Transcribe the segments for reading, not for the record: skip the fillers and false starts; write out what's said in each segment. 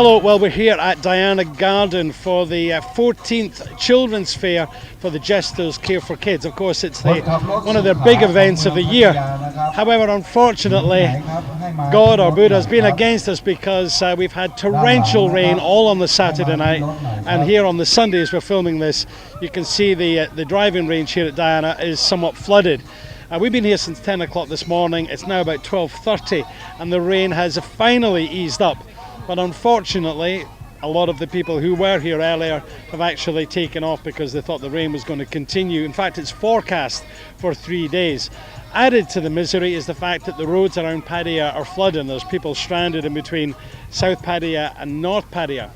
Hello, well we're here at Diana Garden for the 14th Children's Fair for the Jesters Care for Kids. Of course it's one of their big events of the year. However, unfortunately, God or Buddha has been against us because we've had torrential rain all on the Saturday night, and here on the Sunday as we're filming this, you can see the driving range here at Diana is somewhat flooded. We've been here since 10 o'clock this morning. It's now about 12:30 and the rain has finally eased up. But unfortunately, a lot of the people who were here earlier have actually taken off because they thought the rain was going to continue. In fact, it's forecast for 3 days. Added to the misery is the fact that the roads around Padilla are flooding. There's people stranded in between South Padilla and North Padilla.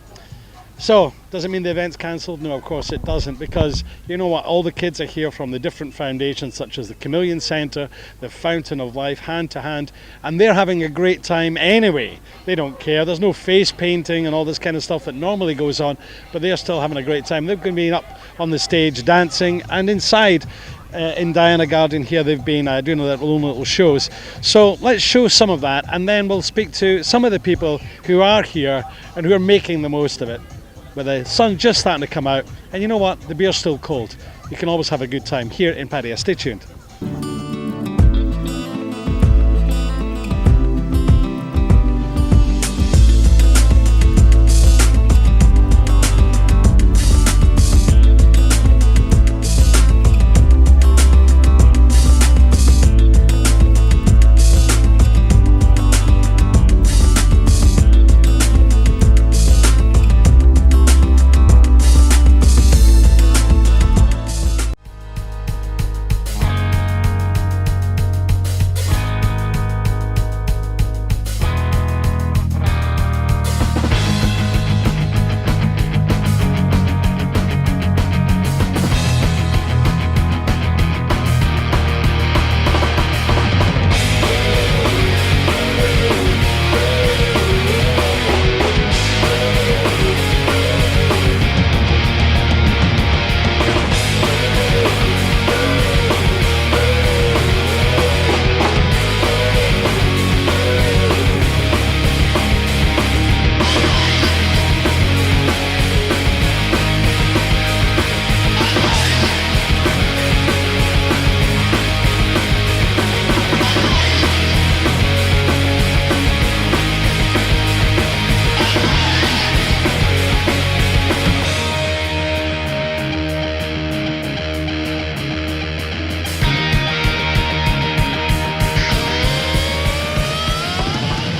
So, does it mean the event's cancelled? No, of course it doesn't, because you know what, all the kids are here from the different foundations such as the Chameleon Centre, the Fountain of Life, Hand to Hand, and they're having a great time anyway. They don't care. There's no face painting and all this kind of stuff that normally goes on, but they're still having a great time. They've been up on the stage dancing, and inside in Diana Garden here they've been doing their own little shows. So let's show some of that, and then we'll speak to some of the people who are here and who are making the most of it. With the sun just starting to come out, and you know what, the beer's still cold. You can always have a good time here in Padilla. Stay tuned.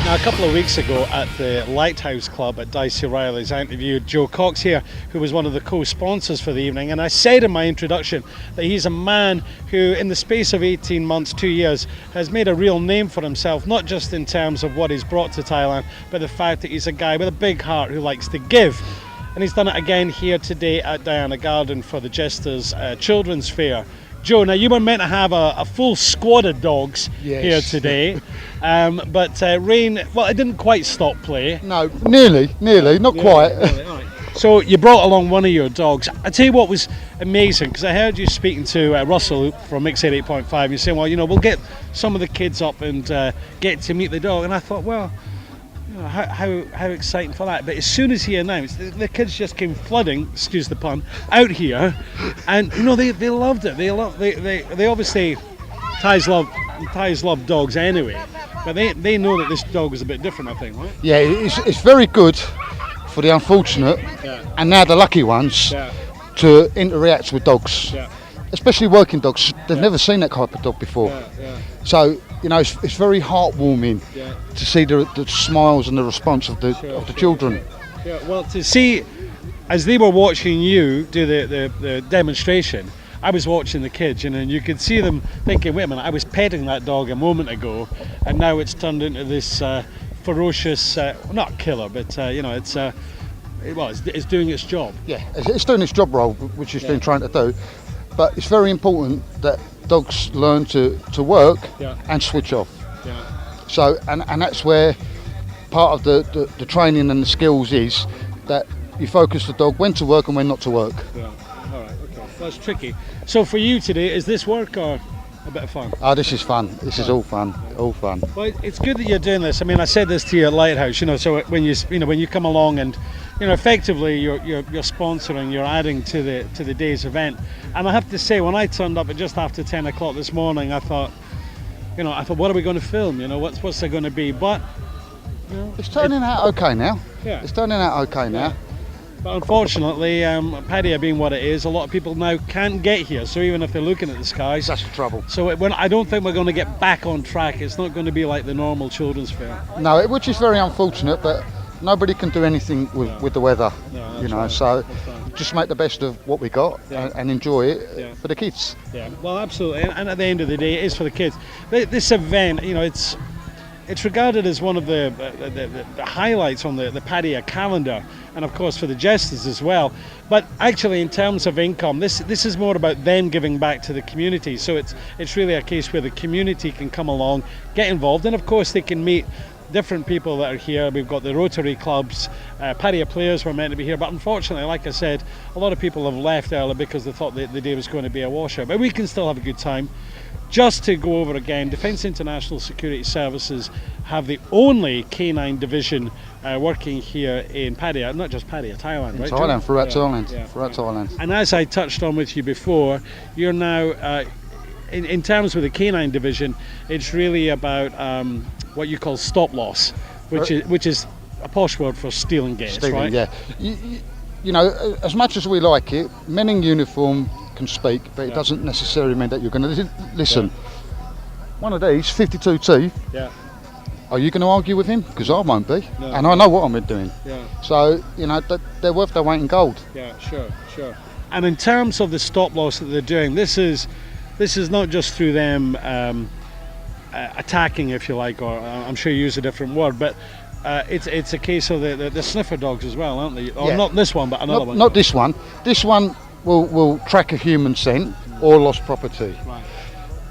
A couple of weeks ago at the Lighthouse Club at Dicey Riley's, I interviewed Joe Cox here, who was one of the co-sponsors for the evening, and I said in my introduction that he's a man who in the space of 18 months, 2 years, has made a real name for himself, not just in terms of what he's brought to Thailand, but the fact that he's a guy with a big heart who likes to give. And he's done it again here today at Diana Garden for the Jesters Children's Fair. Joe, now you were meant to have a full squad of dogs here today, but rain, well, it didn't quite stop play. No, nearly, not quite. All right. So you brought along one of your dogs. I tell you what was amazing, because I heard you speaking to Russell from Mix 88.5, you're saying, well, you know, we'll get some of the kids up and get to meet the dog, and I thought, well, you know, how exciting for that. But as soon as he announced, the kids just came flooding, excuse the pun, out here, and you know, they loved it. They obviously, Thais love dogs anyway, but they know that this dog is a bit different, I think, right? Yeah, it's very good for the unfortunate and now the lucky ones to interact with dogs, especially working dogs. They've never seen that type of dog before. So, you know, it's very heartwarming to see the smiles and the response of the children. Yeah, well, to see, as they were watching you do the demonstration, I was watching the kids, and you could see them thinking, wait a minute, I was petting that dog a moment ago, and now it's turned into this ferocious, not killer, but you know, it's doing its job. Yeah, it's doing its job role, which it's been trying to do. But it's very important that dogs learn to work and switch off. So, and that's where part of the training and the skills is that you focus the dog when to work and when not to work. Yeah. All right. Okay. That's tricky. So for you today, is this work or? a bit of fun. Oh, this is fun. This is all fun. All fun. Well, it's good that you're doing this. I mean, I said this to you at Lighthouse. So when you come along and effectively you're sponsoring, you're adding to the day's event. And I have to say, when I turned up at just after 10 o'clock this morning, I thought, what are we going to film? What's there going to be? But it's turning out okay now. Yeah. It's turning out okay now. But unfortunately, Padua being what it is, a lot of people now can't get here. So even if they're looking at the skies, That's the trouble. So I don't think we're going to get back on track. It's not going to be like the normal children's fair. No, which is very unfortunate, but nobody can do anything with the weather. No, So just make the best of what we got and enjoy it for the kids. Yeah, well, absolutely. And at the end of the day, it is for the kids. This event, it's regarded as one of the highlights on the Padua calendar, and of course for the Jesters as well. But actually, in terms of income, this is more about them giving back to the community. So it's really a case where the community can come along, get involved, and of course they can meet different people that are here. We've got the Rotary clubs, Padua players were meant to be here, but unfortunately, like I said, a lot of people have left early because they thought the day was going to be a washout. But we can still have a good time. Just to go over again, Defence International Security Services have the only K9 division working here in Padua, not just Padua, Thailand, right? Thailand, throughout Thailand, Yeah. throughout Thailand. And as I touched on with you before, you're now, in terms with the K9 division, it's really about what you call stop loss, which is a posh word for stealing gates, Stealing, right? Yeah. As much as we like it, men in uniform can speak, but it doesn't necessarily mean that you're going to listen. One of these, 52 teeth, are you going to argue with him? Because I won't be, and I know what I'm doing. Yeah. So, they're worth their weight in gold. Yeah, sure. And in terms of the stop loss that they're doing, this is not just through them attacking, if you like, or I'm sure you use a different word, but it's a case of the sniffer dogs as well, aren't they? Or not this one, but another one. Not this one. This one will track a human scent or lost property. Right.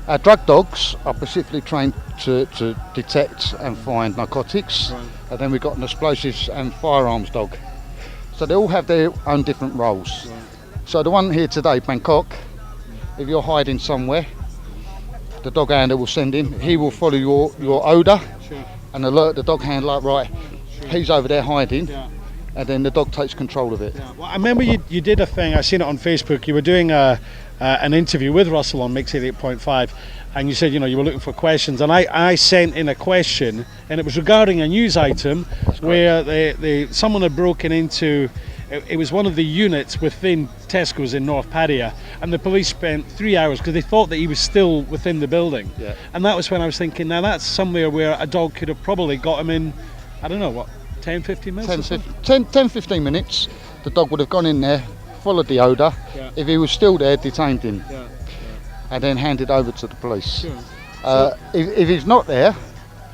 Our drug dogs are specifically trained to detect and find narcotics, Right. and then we've got an explosives and firearms dog. So they all have their own different roles. Right. So the one here today, Bangkok, if you're hiding somewhere, the dog handler will send him. He will follow your odour Sure. and alert the dog handler, right, he's over there hiding, Yeah. and then the dog takes control of it. Yeah. Well, I remember you did a thing. I seen it on Facebook. You were doing an interview with Russell on Mix 88.5, and you said you were looking for questions, and I sent in a question, and it was regarding a news item where someone had broken into. It was one of the units within Tesco's in North Padua, and the police spent 3 hours because they thought that he was still within the building. Yeah. And that was when I was thinking, now that's somewhere where a dog could have probably got him in, I don't know, what, 10, 15 minutes? 10, 15 minutes, the dog would have gone in there, followed the odour. Yeah. If he was still there, detained him, Yeah. and then handed over to the police. Sure. If he's not there,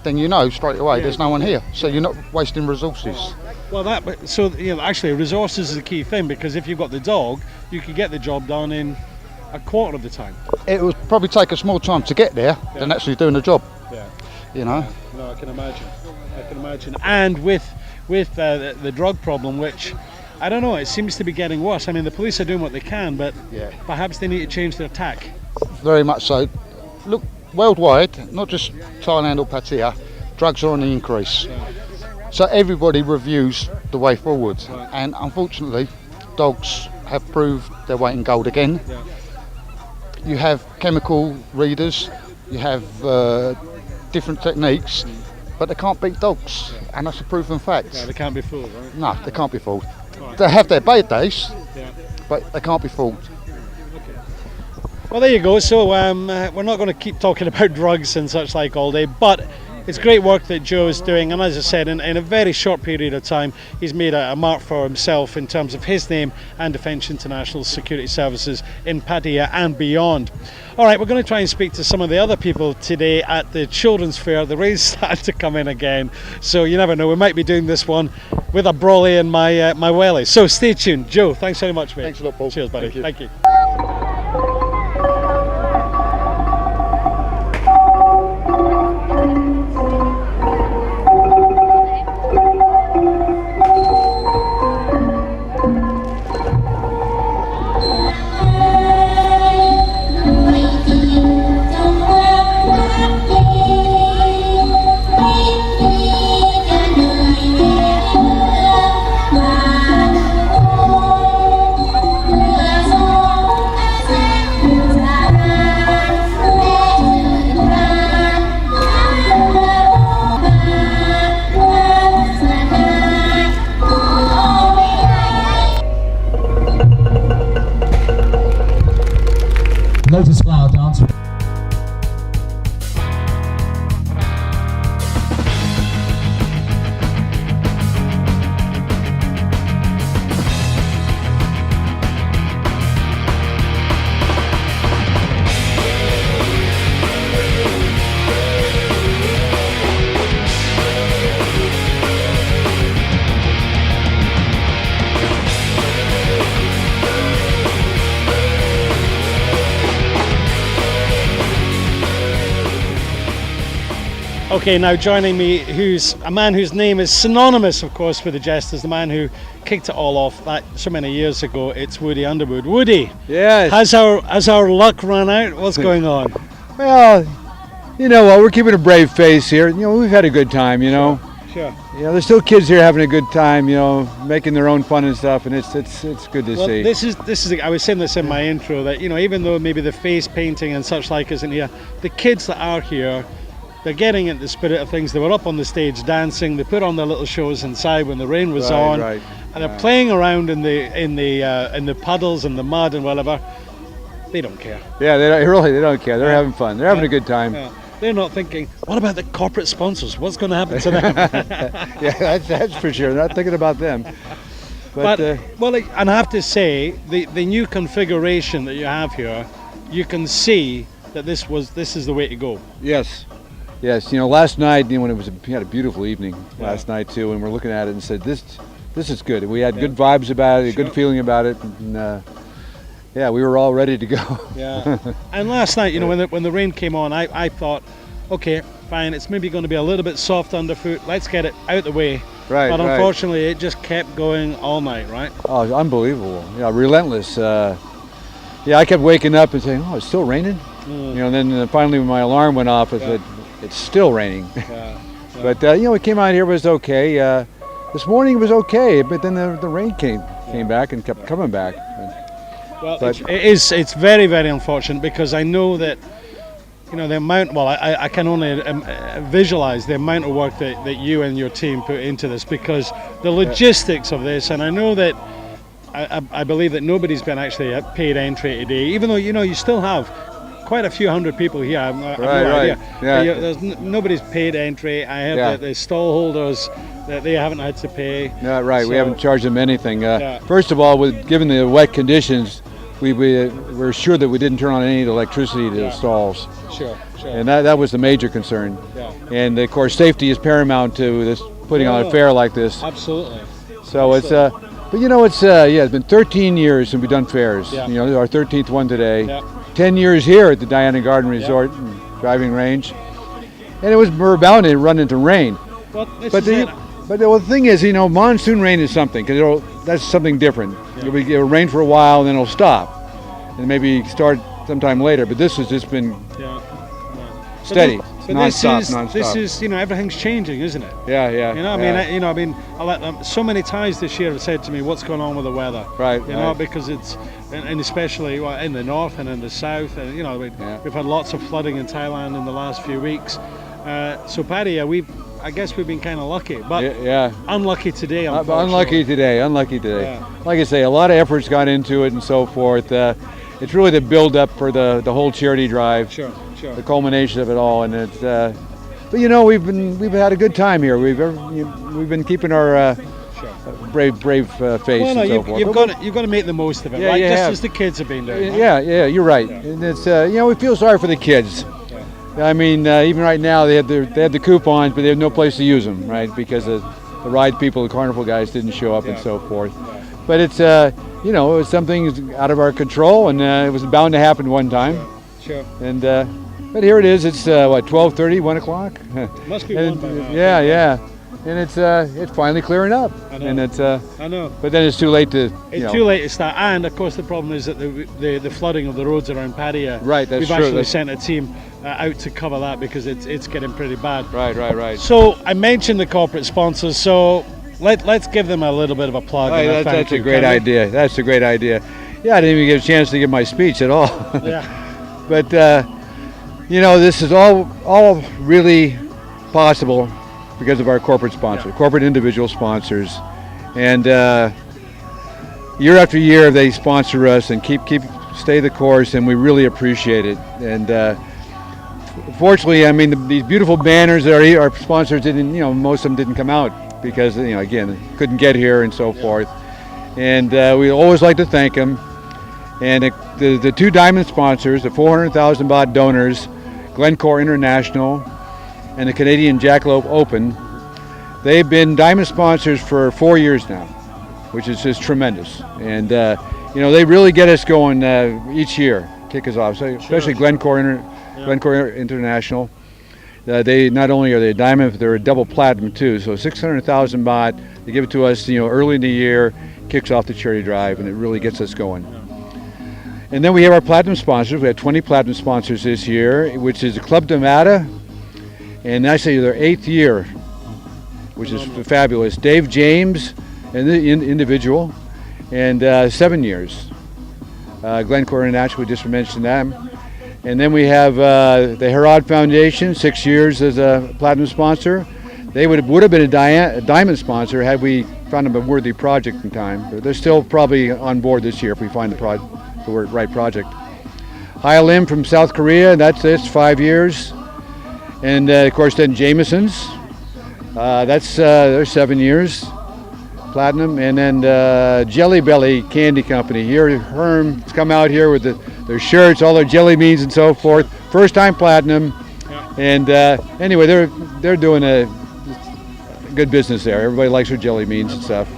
then straight away there's no one here, so you're not wasting resources. Well, actually, resources is the key thing, because if you've got the dog, you can get the job done in a quarter of the time. It would probably take us more time to get there than actually doing the job. Yeah. No, I can imagine. And with the drug problem, which I don't know, it seems to be getting worse. I mean, the police are doing what they can, but perhaps they need to change their tack. very much so. Look, worldwide, not just Thailand or Pattaya, drugs are on the increase. So everybody reviews the way forward, and unfortunately, dogs have proved their weight in gold again. Yeah. You have chemical readers, you have different techniques, but they can't beat dogs, and that's a proven fact. Yeah, they can't be fooled, right? No, they can't be fooled. Right. They have their bad days, Yeah. but they can't be fooled. Well, there you go. So we're not going to keep talking about drugs and such like all day, but it's great work that Joe is doing, and as I said, in a very short period of time, he's made a mark for himself in terms of his name and Defence International Security Services in Pattaya and beyond. All right, we're going to try and speak to some of the other people today at the Children's Fair. The rain's starting to come in again, so you never know, we might be doing this one with a brolly and my welly. So stay tuned. Joe, thanks very much, mate. Thanks a lot, Paul. Cheers, buddy. Thank you. Thank you. Okay, now joining me, who's a man whose name is synonymous, of course, with the Jesters, the man who kicked it all off that so many years ago. It's Woody Underwood. Woody, Yes. has our luck run out? What's going on? Well, you know what? We're keeping a brave face here. You know, we've had a good time. You know. Sure. You know, there's still kids here having a good time. You know, making their own fun and stuff, and it's good to Well, see. this is. I was saying this in my intro that even though maybe the face painting and such like isn't here, the kids that are here, they're getting into the spirit of things. They were up on the stage dancing. They put on their little shows inside when the rain was on, Right. and they're playing around in the puddles and the mud and whatever. They don't care. Yeah, they don't care. They're having fun. They're having a good time. Yeah. They're not thinking, what about the corporate sponsors? What's going to happen to them? Yeah, that's for sure. They're not thinking about them. But and I have to say, the new configuration that you have here, you can see that this is the way to go. yes. You know, last night, when we had a beautiful evening last night too, and we're looking at it and said, this is good. We had good vibes about it, a good feeling about it, and yeah, we were all ready to go. Yeah. And last night, when the rain came on, I thought, okay, fine, it's maybe going to be a little bit soft underfoot. Let's get it out the way. Right. But unfortunately, it just kept going all night, right? Oh, unbelievable. Yeah, relentless. Yeah, I kept waking up and saying, oh, it's still raining? You know, and then finally when my alarm went off, I said, it's still raining. Yeah. But, we came out here, it was okay. This morning it was okay, but then the rain came back and kept coming back. Well, it's very, very unfortunate because I know that, the amount, well, I can only visualize the amount of work that you and your team put into this, because the logistics of this, and I know that, I believe that nobody's been actually at paid entry today, even though, you still have quite a few hundred people here. I have no idea. Yeah. There's nobody's paid entry. I have that the stall holders, that they haven't had to pay. Yeah, right. So, we haven't charged them anything. First of all, given the wet conditions, we were sure that we didn't turn on any electricity to the stalls. Sure. And that was the major concern. Yeah. And of course, safety is paramount to this putting on a fair like this. Absolutely. So it's but it's been 13 years since we've done fairs. Yeah. Our 13th one today. Yeah. 10 years here at the Diana Garden Resort and driving range, and we're bound to run into rain. Well, But the thing is, monsoon rain is something, because that's something different. It'll rain for a while, and then it'll stop, and maybe start sometime later. But this has just been steady, nonstop. This is everything's changing, isn't it? Yeah. So many times this year have said to me, "What's going on with the weather?" Right. Because it's, and especially in the north and in the south, and we've had lots of flooding in Thailand in the last few weeks. So Paddy, I guess we've been kind of lucky, but unlucky today. Unlucky today. Yeah. Like I say, a lot of efforts got into it and so forth. It's really the build-up for the whole charity drive. Sure. The culmination of it all, and it's. But we've had a good time here. We've been keeping our brave face and so forth. You've got to make the most of it, right? Just as the kids have been doing. Yeah, you're right. And it's we feel sorry for the kids. I mean, even right now they had the coupons, but they have no place to use them, right? Because the ride people, the carnival guys, didn't show up and so forth. But it's it was something out of our control, and it was bound to happen one time. Sure. And but here it is. It's 12:30, 1 o'clock. Must be one by now. Yeah. And it's finally clearing up. I know. And it's I know. But then it's too late to. It's too late to start, and of course the problem is that the flooding of the roads around Pattaya. Right, that's we've true. actually sent a team out to cover that because it's getting pretty bad. Right. So I mentioned the corporate sponsors, so let's give them a little bit of a plug. Right, that's a great idea. That's a great idea. Yeah, I didn't even get a chance to give my speech at all. Yeah. But this is all really possible because of our corporate sponsors, corporate individual sponsors, and year after year they sponsor us and stay the course, and we really appreciate it. And fortunately, I mean, these beautiful banners that our sponsors didn't, most of them didn't come out because again couldn't get here and so forth. And we always like to thank them. And the two diamond sponsors, the 400,000 baht donors, Glencore International and the Canadian Jackalope Open, they've been diamond sponsors for 4 years now, which is just tremendous. And they really get us going each year, kick us off. So especially Glencore International. They not only are they a diamond, but they're a double platinum too. So 600,000 baht. They give it to us, early in the year, kicks off the charity drive, and it really gets us going. And then we have our platinum sponsors. We have 20 platinum sponsors this year, which is Club Damata, and actually their 8th year, which is fabulous. Dave James, an individual, and 7 years. Glencore International, we just mentioned them. And then we have the Herod Foundation, 6 years as a platinum sponsor. They would have been a diamond sponsor had we found them a worthy project in time. But they're still probably on board this year if we find the right project. Hai Lim from South Korea, that's 5 years. And of course then Jameson's, they're 7 years. Platinum, and then Jelly Belly Candy Company. Here, Herm's come out here with their shirts, all their jelly beans and so forth. First time platinum, and anyway, they're doing a good business there. Everybody likes their jelly beans and stuff.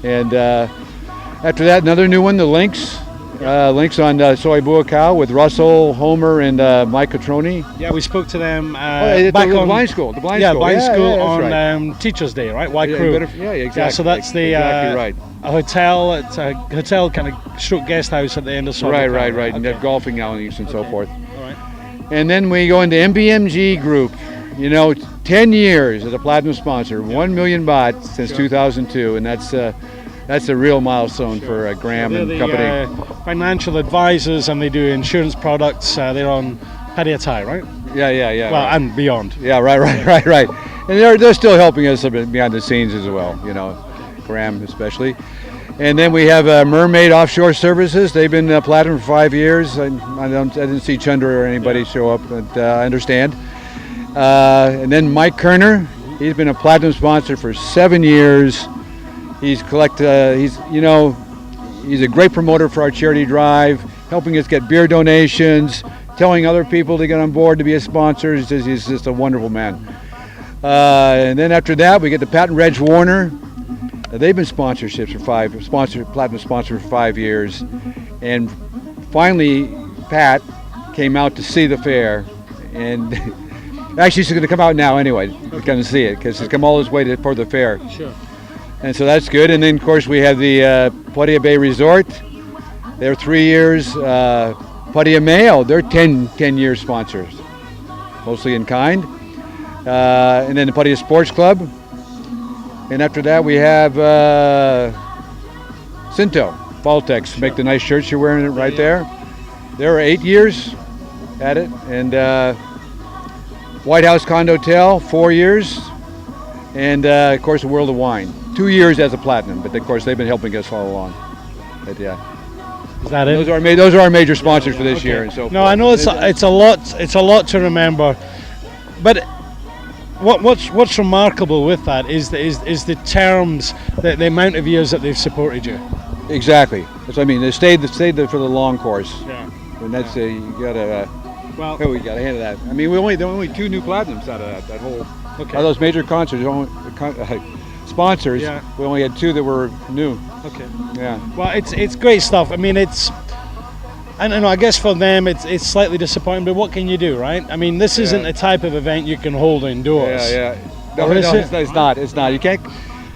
And after that, another new one, the Lynx. Lynx on Soy Buakau with Russell, Homer, and Mike Catroni. Yeah, we spoke to them back back on on blind school. The blind school. blind school on right. Teachers' Day, right? Y Yeah, Crew. exactly. Yeah, so that's the exactly right. a hotel. It's a hotel kind of stroke guest house at the end of Soy Right. Buakau. And they have golfing alleys and so forth. All right. And then we go into MBMG Group. 10 years as a platinum sponsor, 1 million baht since 2002, and that's a real milestone for Graham They're and the company. financial advisors, and they do insurance products. They're on Padiatai, right? Yeah. Well, right. and beyond. Yeah, right. And they're still helping us a bit behind the scenes as well. Graham especially. And then we have Mermaid Offshore Services. They've been platinum for 5 years. I didn't see Chandra or anybody show up, but I understand. And then Mike Kerner. He's been a platinum sponsor for 7 years. He's a great promoter for our charity drive, helping us get beer donations, telling other people to get on board to be a sponsor. He's just a wonderful man. And then after that, we get the Pat and Reg Warner. They've been platinum sponsor for 5 years, and finally, Pat came out to see the fair, and actually she's going to come out now anyway. We're going to see it because she's come all this way for the fair. Sure. And so that's good. And then, of course, we have the Pattaya Bay Resort. They're 3 years. Pattaya Mayo, they're 10-year sponsors, mostly in kind. And then the Pattaya Sports Club. And after that, we have Cinto, Valtex, make the nice shirts you're wearing right there. They're 8 years at it. And White House Condotel, 4 years. And, of course, the World of Wine. 2 years as a platinum, but of course they've been helping us all along. But yeah, Is that it? those are our major sponsors for this year, and so forth. No, I know it's a lot to remember, but what's remarkable with that is the terms, the amount of years that they've supported you. Exactly. That's what I mean. They stayed there for the long course. Yeah. And that's you gotta. Well, we gotta hand that. I mean, there are only 2 new platinums out of that whole. Okay. Out of those major concerts, sponsors. Yeah. We only had 2 that were new. Okay. Yeah. Well, it's great stuff. I mean, I guess for them it's slightly disappointing, but what can you do, right? I mean, this isn't a type of event you can hold indoors. Yeah. Or No, is it? it's not. It's not. You can't.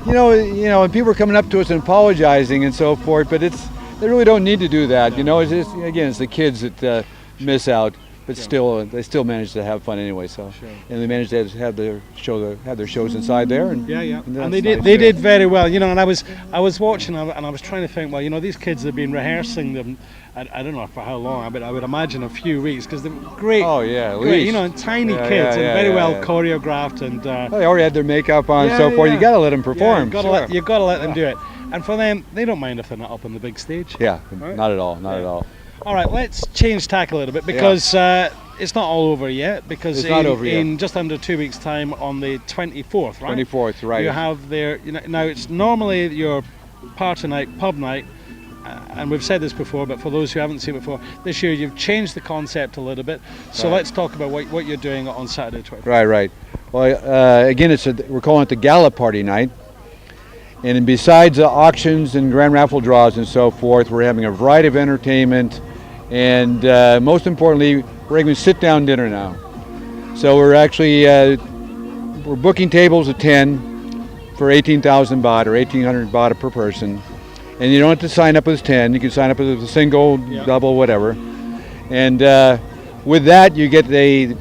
And people are coming up to us and apologizing and so forth, but they really don't need to do that. It's the kids that miss out. But still, they still manage to have fun anyway. So, and they managed to have their shows inside there. And And they did very well. And I was watching and I was trying to think. Well, these kids have been rehearsing them. I don't know for how long, but I would imagine a few weeks because they're great. Oh yeah, at great, least. tiny kids and very well choreographed and. They already had their makeup on and so forth. You got to let them perform. You've got to let them do it. And for them, they don't mind if they're not up on the big stage. Yeah, right? not at all. Not at all. All right, let's change tack a little bit because it's not all over yet. Because it's not over yet. In just under 2 weeks' time, on the 24th, right? 24th, right? You have their. Now it's normally your party night, pub night, and we've said this before, but for those who haven't seen it before, this year you've changed the concept a little bit. So let's talk about what you're doing on Saturday, 24th. Right. Well, again, we're calling it the Gala Party Night. And besides auctions and grand raffle draws and so forth, we're having a variety of entertainment, and most importantly, we're having sit-down dinner now. So we're actually we're booking tables of 10 for 18,000 baht or 1,800 baht per person, and you don't have to sign up as 10. You can sign up as a single, double, whatever. And with that, you get the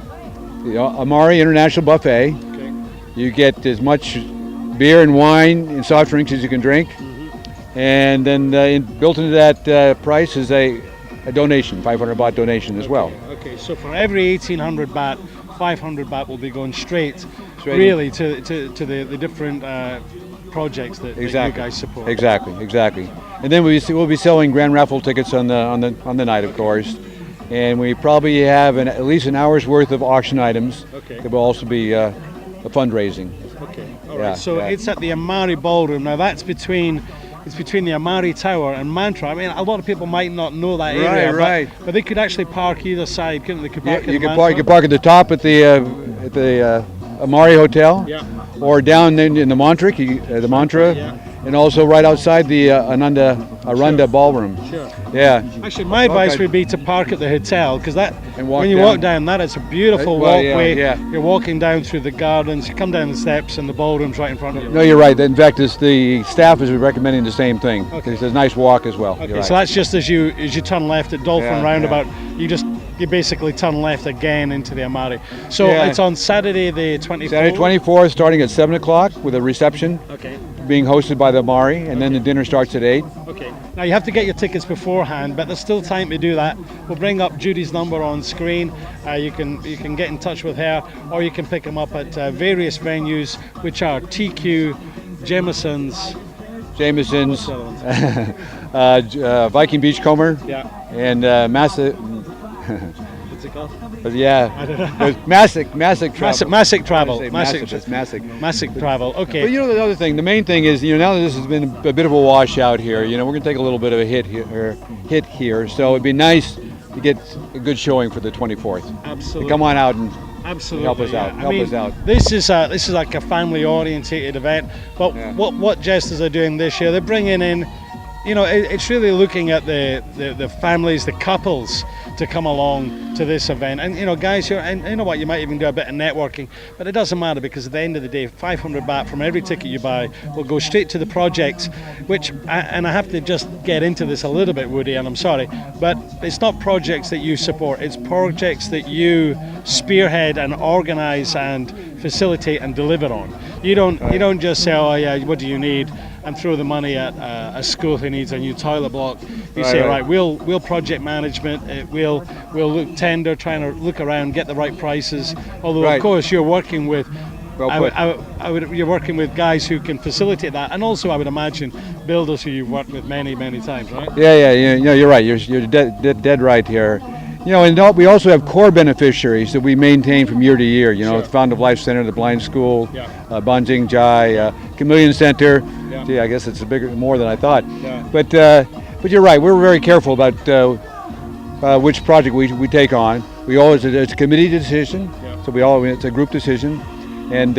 Amari International Buffet. Okay. You get as much beer and wine and soft drinks as you can drink, and then built into that price is a donation, 500 baht donation as well. Okay, so for every 1,800 baht, 500 baht will be going straight Straight to the different projects that you guys support. Exactly. And then we'll be selling grand raffle tickets on the night, of course. And we probably have at least an hour's worth of auction items. Okay. That will also be a fundraising. Okay. All right. So it's at the Amari Ballroom. Now that's between the Amari Tower and Mantra. I mean, a lot of people might not know that area, Right. But they could actually park either side, couldn't they? Could park at You the can Mantra. park at the top at the Amari Hotel, or down in the Mantra, and also right outside the Aranda Ballroom. Sure. Yeah. Actually, my advice would be to park at the hotel, because when you down. walk down, that is a beautiful Well, walkway. yeah. You're walking down through the gardens. You come down the steps, and the ballroom's right in front of you. No, you're right. In fact, the staff is recommending the same thing. Okay. It's a nice walk as well. Okay, You're right. so that's just as you turn left at Dolphin Yeah, Roundabout. You basically turn left again into the Amari. So Yeah. it's on Saturday the 24th. Saturday 24th, starting at 7 o'clock with a reception Okay. being hosted by the Amari, and then the dinner starts at 8. Okay. Now you have to get your tickets beforehand, but there's still time to do that. We'll bring up Judy's number on screen. You can get in touch with her, or you can pick them up at various venues, which are TQ, Jameson's, Jameson's, what's the other ones? Viking Beachcomber, Yeah. and What's it called? yeah, I don't know. there's Massic Travel. Massic Travel. Massic. Massic Travel. Okay. But the other thing, the main thing is, now that this has been a bit of a washout here, we're going to take a little bit of a hit here. So it'd be nice to get a good showing for the 24th. Absolutely. So come on out and Absolutely, help us out. Help us out. This is like a family-orientated event. But what Jesters are doing this year, they're bringing in, it's really looking at the families, the couples, to come along to this event. And guys, you might even do a bit of networking, but it doesn't matter, because at the end of the day, 500 baht from every ticket you buy will go straight to the project. And I have to just get into this a little bit, Woody, and I'm sorry, but it's not projects that you support, it's projects that you spearhead and organize and facilitate and deliver on. You don't just say, oh yeah, what do you need, and throw the money at a school who needs a new toilet block. You say, right, we'll project management, we'll look tender, trying to look around, get the right prices. Although of course you're working with, you're working with guys who can facilitate that, and also I would imagine builders who you've worked with many times, right? Yeah. You're right. You're dead right here. And we also have core beneficiaries that we maintain from year to year. The Fountain of Life Center, the Blind School, Banjing Jai, Chameleon Center. Yeah. Gee, I guess it's more than I thought. Yeah. But you're right. We're very careful about which project we take on. It's a committee decision. Yeah. So it's a group decision, and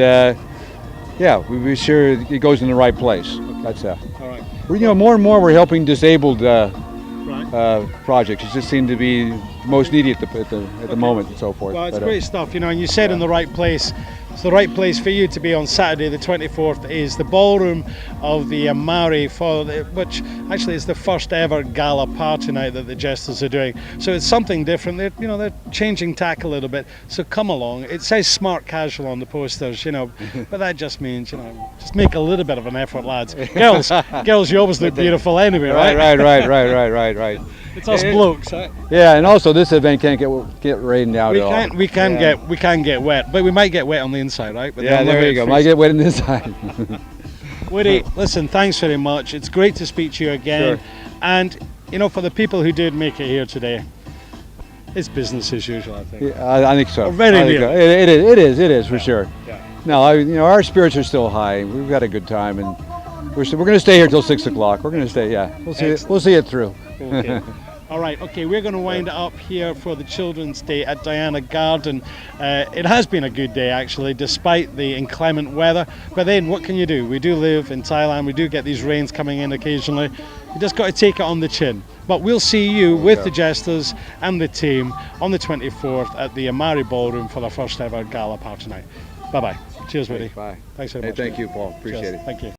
we be sure it goes in the right place. Okay. That's All right. more and more we're helping disabled Right. projects. It just seemed to be most needy at the moment and so forth. Well, it's great stuff, and you said in the right place. So the right place for you to be on Saturday the 24th is the ballroom of the Amari, which actually is the first ever gala party night that the Jesters are doing. So it's something different. They're changing tack a little bit. So come along. It says smart casual on the posters, but that just means just make a little bit of an effort, lads. Girls, you always look beautiful anyway, right? Right. It's us blokes, right? Yeah, and also this event can't get rained out at all. We can get wet, but we might get wet on the inside, right? But there you go. Might get wet on the inside. Woody, listen, thanks very much. It's great to speak to you again. Sure. And for the people who did make it here today, it's business as usual, I think. Yeah, I think so. Very near. It is for sure. Yeah. No, our spirits are still high. We've got a good time, and we're going to stay here till 6 o'clock. We're going to stay. Yeah, we'll see it through. Okay. All right, okay, we're going to wind it up here for the Children's Day at Diana Garden. It has been a good day, actually, despite the inclement weather. But then, what can you do? We do live in Thailand. We do get these rains coming in occasionally. You just got to take it on the chin. But we'll see you with the Jesters and the team on the 24th at the Amari Ballroom for the first ever gala party night. Bye bye. Cheers, Woody. Bye. Thanks very Hey, much. thank Woody. you, Paul. Appreciate Cheers. it. Thank you.